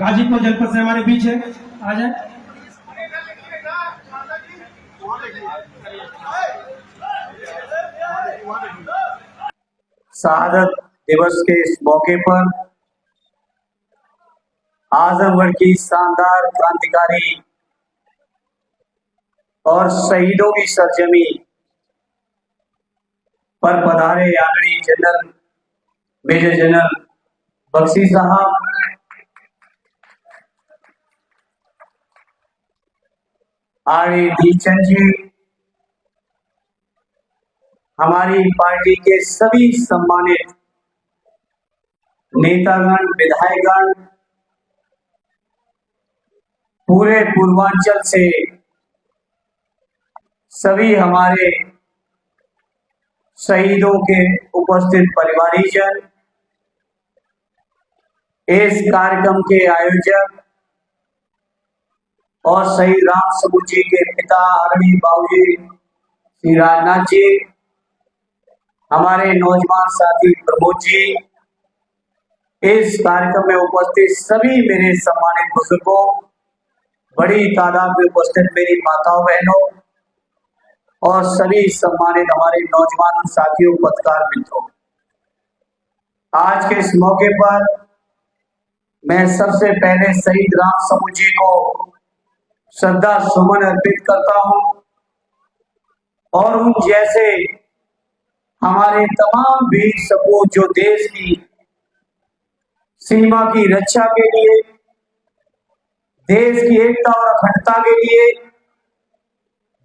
गाजीपुर जनपद से हमारे बीच है, आ जाए। शहादत दिवस के इस मौके पर आजमगढ़ की शानदार क्रांतिकारी और शहीदों की सरजमी पर पधारे आदरणीय जनरल मेजर जनरल बख्शी साहब, आरडी दीपचंद जी, हमारी पार्टी के सभी सम्मानित नेतागण, विधायकगण, पूरे पूर्वांचल से सभी हमारे शहीदों के उपस्थित परिवारीजन, इस कार्यक्रम के आयोजक और शहीद राम सबूत जी के पिता आदरणीय बाबूजी श्री राजनाथ जी, हमारे नौजवान साथी प्रमोद जी, इस कार्यक्रम में उपस्थित सभी मेरे सम्मानित बुजुर्गों, बड़ी तादाद में उपस्थित मेरी माताओं बहनों और सभी सम्मानित हमारे नौजवान साथियों, पत्रकार मित्रों, आज के इस मौके पर मैं सबसे पहले शहीद राम सबूत जी को श्रद्धा सुमन अर्पित करता हूं और उन जैसे हमारे तमाम वीर सपूत जो देश की सीमा की रक्षा के लिए, देश की एकता और अखंडता के लिए,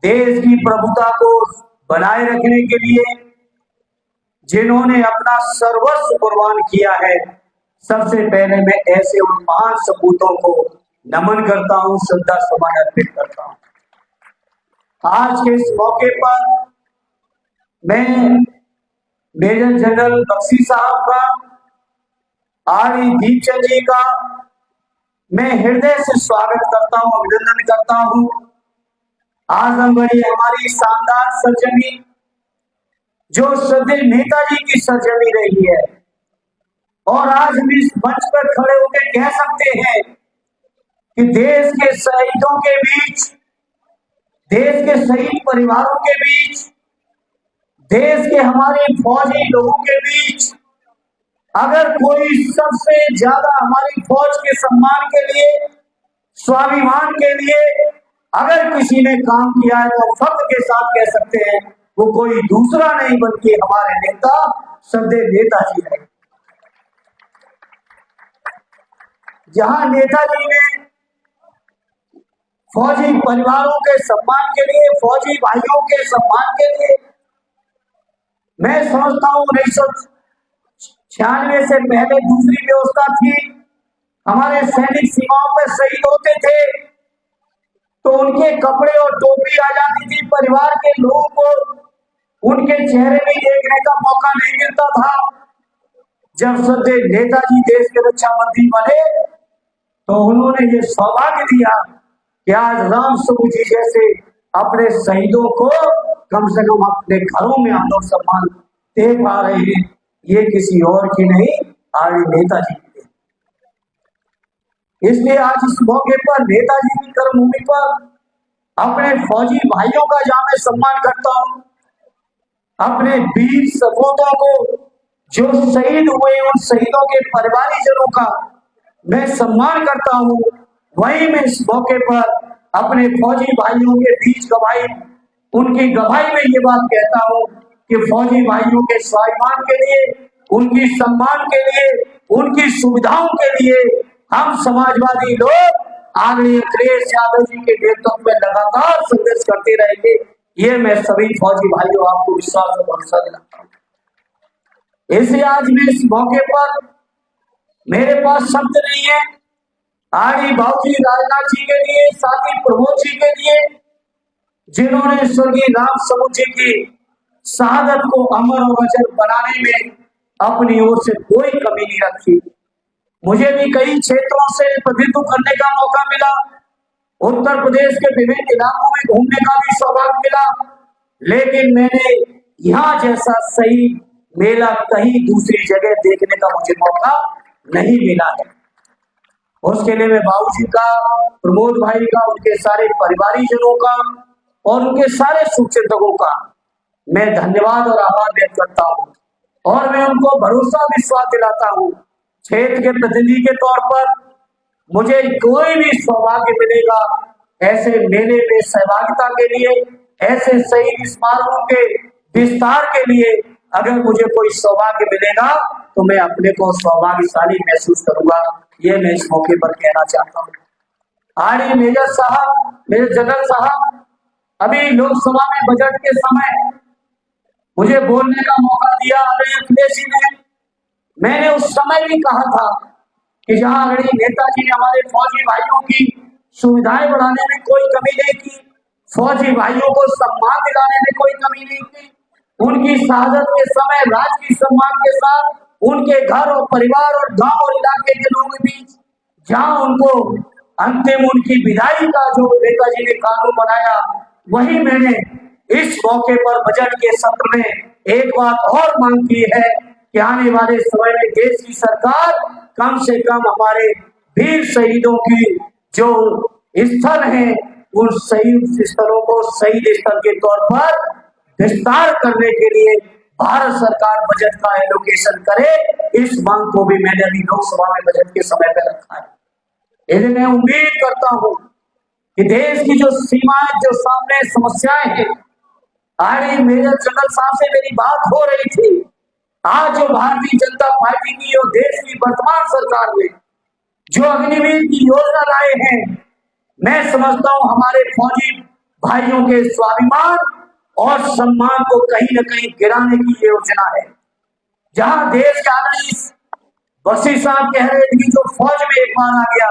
देश की प्रभुता को बनाए रखने के लिए जिन्होंने अपना सर्वस्व कुर्बान किया है, सबसे पहले मैं ऐसे उन महान सपूतों को नमन करता हूं, श्रद्धा सुमन अर्पित करता हूं। आज के इस मौके पर मैं मेजर जनरल बख्शी साहब का, आरडी दीपचंद जी का मैं हृदय से स्वागत करता हूं, अभिनंदन करता हूं। आजमगढ़ हमारी शानदार सरजमी, जो श्रद्धेय नेताजी की सरजमी रही है, और आज हम इस मंच पर खड़े होकर कह सकते हैं कि देश के शहीदों के बीच, देश के शहीद परिवारों के बीच, देश के हमारे फौजी लोगों के बीच अगर कोई सबसे ज्यादा हमारी फौज के सम्मान के लिए, स्वाभिमान के लिए अगर किसी ने काम किया है तो फख्र के साथ कह सकते हैं वो कोई दूसरा नहीं बल्कि हमारे नेता श्रद्धेय नेताजी है। जहां नेताजी ने फौजी परिवारों के सम्मान के लिए, फौजी भाइयों के सम्मान के लिए, मैं समझता हूं 1996 से पहले दूसरी व्यवस्था थी। हमारे सैनिक सीमाओं पर शहीद होते थे तो उनके कपड़े और टोपी आ जाती थी, परिवार के लोगों को उनके चेहरे में देखने का मौका नहीं मिलता था। जब श्रद्धेय नेताजी देश के रक्षा मंत्री बने तो उन्होंने ये सौभाग्य दिया कि आज राम सबूत जी जैसे अपने शहीदों को कम से कम अपने घरों में हम लोग सम्मान दे पा रहे हैं। ये किसी और की नहीं, आरडी नेताजी की। इसलिए आज इस मौके पर नेताजी की कर्मभूमि पर अपने फौजी भाइयों का जहां मैं सम्मान करता हूं, अपने वीर सपूतों को जो शहीद हुए उन शहीदों के परिवारीजनों का मैं सम्मान करता हूं, वहीं मैं इस मौके पर अपने फौजी भाइयों के बीच गवाही, उनकी गवाही में ये बात कहता हूं कि फौजी भाइयों के स्वाभिमान के लिए, उनकी सम्मान के लिए, उनकी सुविधाओं के लिए हम समाजवादी लोग आदरणीय अखिलेश यादव जी के नेतृत्व में लगातार संघर्ष करते रहेंगे। ये मैं सभी फौजी भाइयों आपको विश्वास और भरोसा दिलाता हूं। इसलिए आज मैं इस मौके पर, मेरे पास शब्द नहीं है, आरडी बाबूजी राजनाथ जी के लिए, साथी प्रमोद जी के लिए, जिन्होंने स्वर्गीय राम सबूत जी की शहादत को अमर और अजर बनाने में अपनी ओर से कोई कमी नहीं रखी। मुझे भी कई क्षेत्रों से प्रतिनिधित्व करने का मौका मिला, उत्तर प्रदेश के विभिन्न इलाकों में घूमने का भी सौभाग्य मिला, लेकिन मैंने यहाँ जैसा सही मेला कहीं दूसरी जगह देखने का मुझे मौका नहीं मिला है। उसके लिए मैं बाबूजी का, प्रमोद भाई का, उनके सारे परिवारीजनों का और उनके सारे शुभचिंतकों का मैं धन्यवाद और आभार व्यक्त करता हूँ। और मैं उनको भरोसा विश्वास दिलाता हूँ, क्षेत्र के प्रतिनिधि के तौर पर मुझे कोई भी सौभाग्य मिलेगा ऐसे मेले में सहभागिता के लिए, ऐसे शहीद स्मारकों के विस्तार के लिए अगर मुझे कोई सौभाग्य मिलेगा तो मैं अपने को सौभाग्यशाली महसूस करूंगा। ये मैं इस मौके पर कहना चाहता हूँ। आज मेजर साहब, मेजर जनरल साहब अभी लोकसभा में बजट के समय मुझे बोलने का मौका दिया अखिलेश जी ने। मैंने उस समय भी कहा था कि जहां आदरणीय नेताजी ने हमारे फौजी भाइयों की सुविधाएं बढ़ाने में कोई कमी नहीं की, फौजी भाइयों को सम्मान दिलाने में कोई कमी नहीं की, उनकी शहादत के समय राजकीय सम्मान के साथ उनके घर और परिवार और गांव और इलाके के लोगों के बीच जहां उनको अंतिम उनकी विदाई का जो नेताजी ने कानून बनाया, वही मैंने इस मौके पर बजट के सत्र में एक बात और मांग की है कि आने वाले समय में देश की सरकार कम से कम हमारे वीर शहीदों की जो स्थल है उन शहीद स्थलों को शहीद स्थल के तौर पर विस्तार करने के लिए भारत सरकार बजट का एलोकेशन करे। इस मांग को भी मैंने अभी लोकसभा में बजट के समय पर रखा है। इसलिए मैं उम्मीद करता हूं कि देश की जो सीमाएं, जो सामने समस्याएं हैं, आज मेजर जनरल साहब से मेरी बात हो रही थी। आज जो भारतीय जनता पार्टी की और देश की वर्तमान सरकार ने जो अग्निवीर की योजना लाए हैं, मैं समझता हूं हमारे फौजी भाइयों के स्वाभिमान और सम्मान को कहीं न कहीं गिराने की योजना है। जहां देश के आदरणीय बख्शी साहब कह रहे थे कि जो फौज में एक बार आ गया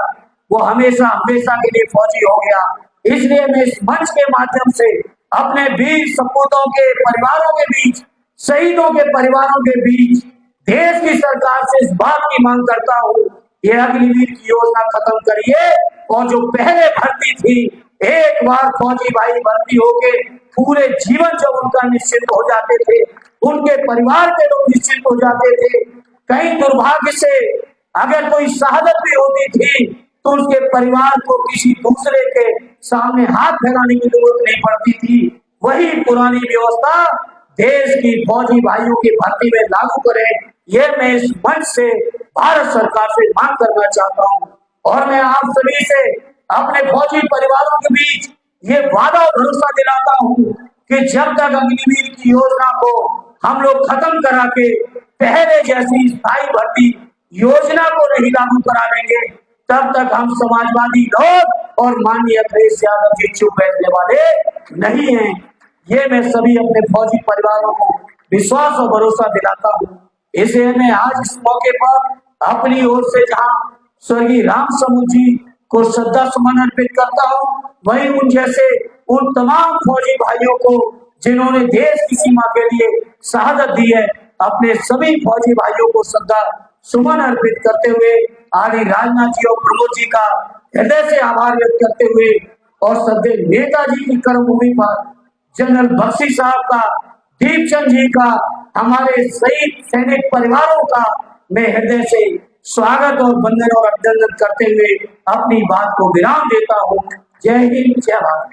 वो हमेशा हमेशा के लिए फौजी हो गया। इसलिए मैं इस मंच के माध्यम से अपने वीर सपूतों के परिवारों के बीच, शहीदों के परिवारों के बीच देश की सरकार से इस बात की मांग करता हूं, ये अग्निवीर की योजना खत्म करिए और जो पहले भर्ती थी, एक बार फौजी भाई भर्ती होके पूरे जीवन जब उनका निश्चित हो जाते थे, उनके परिवार के लोग निश्चित हो जाते थे। कहीं दुर्भाग्य से अगर कोई शहादत भी होती थी तो उसके परिवार को किसी दूसरे के सामने हाथ फैलाने की जरूरत नहीं पड़ती थी। वही पुरानी व्यवस्था देश की फौजी भाइयों की भर्ती में लागू करें, ये मैं इस मंच से भारत सरकार से मांग करना चाहता हूं। और मैं आप सभी से अपने फौजी परिवारों के बीच ये वादा और भरोसा दिलाता हूं कि जब तक अग्निवीर की योजना को हम लोग खत्म करा के पहले जैसी स्थायी भर्ती योजना को नहीं लागू करा लेंगे, तब तक हम समाजवादी लोग और माननीय अखिलेश यादव जी चुप बैठने वाले नहीं हैं। ये मैं सभी अपने फौजी परिवारों को विश्वास और भरोसा दिलाता हूँ। इसलिए मैं आज इस मौके पर अपनी ओर से जहाँ स्वर्गीय राम समूह जी को श्रद्धा सुमन अर्पित करता हूँ, वहीं उन जैसे उन तमाम फौजी भाइयों को जिन्होंने देश की सीमा के लिए शहादत दी है, अपने सभी फौजी भाइयों को श्रद्धा सुमन अर्पित करते हुए आदि राजनाथ जी और प्रमोद जी का हृदय से आभार व्यक्त करते हुए और श्रद्धेय नेताजी की कर्मभूमि पर जनरल बख्शी साहब का, दीपचंद जी का, हमारे शहीद सैनिक परिवारों का मैं हृदय से स्वागत और वंदन और अभिनंदन करते हुए अपनी बात को विराम देता हूँ। जय हिंद, जय भारत।